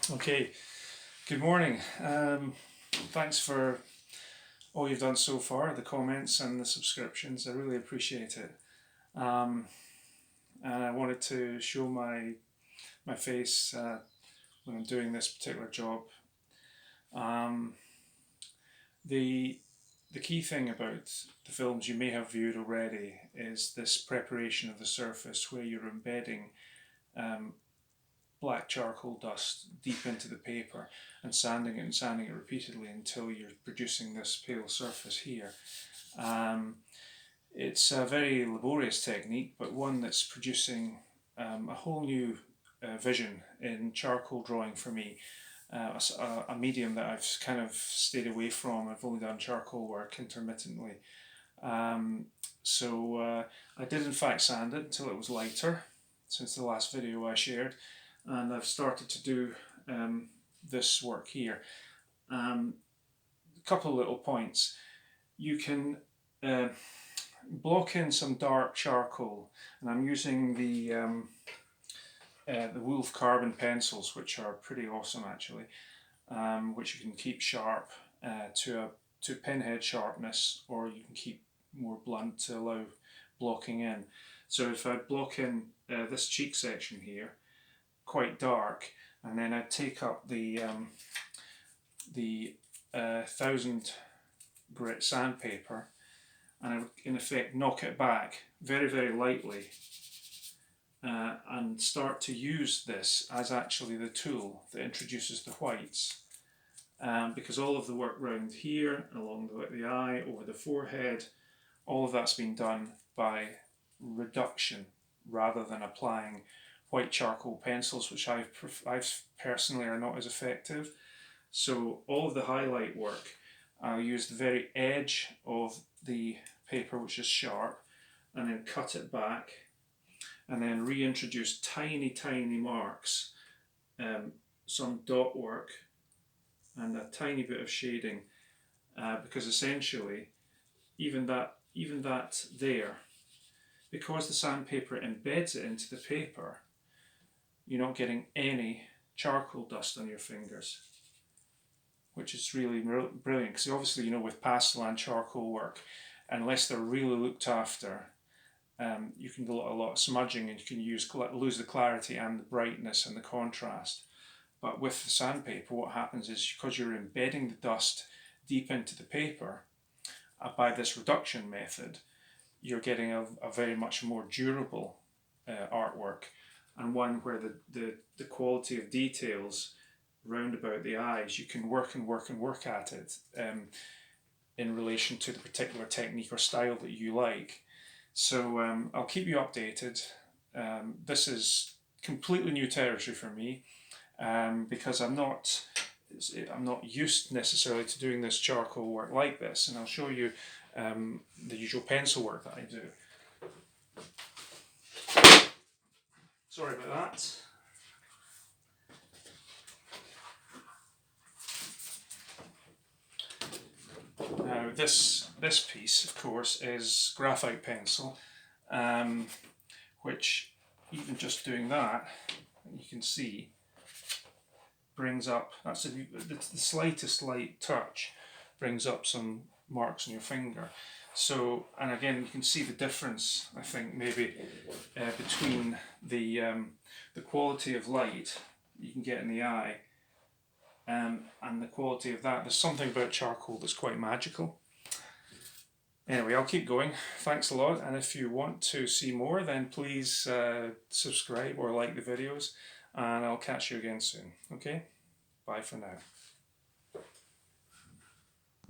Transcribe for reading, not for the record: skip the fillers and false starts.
Okay, good morning. Thanks for all you've done so far, the comments and the subscriptions. I really appreciate it. Um, and I wanted to show my face when I'm doing this particular job. Um, the the key thing about the films you may have viewed already is this preparation of the surface where you're embedding um, black charcoal dust deep into the paper and sanding it repeatedly until you're producing this pale surface here. Um, it's a very laborious technique, but one that's producing a whole new vision in charcoal drawing for me. A medium that I've kind of stayed away from. I've only done charcoal work intermittently. Um, so I did in fact sand it until it was lighter since the last video I shared, and I've started to do this work here. A couple of little points. You can block in some dark charcoal, and I'm using the Wolf carbon pencils, which are pretty awesome actually, which you can keep sharp to pinhead sharpness, or you can keep more blunt to allow blocking in. So if I block in this cheek section here, quite dark, and then I take up the 1000 grit sandpaper, and I would in effect knock it back very, very lightly, and start to use this as actually the tool that introduces the whites. Because all of the work round here, along the eye, over the forehead, all of that's been done by reduction rather than applying white charcoal pencils, which I personally are not as effective. So all of the highlight work, I'll use the very edge of the paper, which is sharp, and then cut it back, and then reintroduce tiny, tiny marks, some dot work, and a tiny bit of shading, because essentially, even that there, because the sandpaper embeds it into the paper, you're not getting any charcoal dust on your fingers, which is really brilliant. Because obviously, with pastel and charcoal work, unless they're really looked after, you can do a lot of smudging, and you can lose the clarity and the brightness and the contrast. But with the sandpaper, what happens is, because you're embedding the dust deep into the paper by this reduction method, you're getting a very much more durable artwork, and one where the quality of details round about the eyes, you can work and work and work at it in relation to the particular technique or style that you like. So I'll keep you updated. This is completely new territory for me, because I'm not used necessarily to doing this charcoal work like this, and I'll show you the usual pencil work that I do. Sorry about that. Now this piece, of course, is graphite pencil, which, even just doing that, you can see, brings up, that's the slightest light touch brings up some marks on your finger. So, and again, you can see the difference, I think, maybe between the quality of light you can get in the eye, and the quality of that. There's something about charcoal that's quite magical. Anyway, I'll keep going. Thanks a lot, and if you want to see more, then please subscribe or like the videos, and I'll catch you again soon. Okay? Bye for now.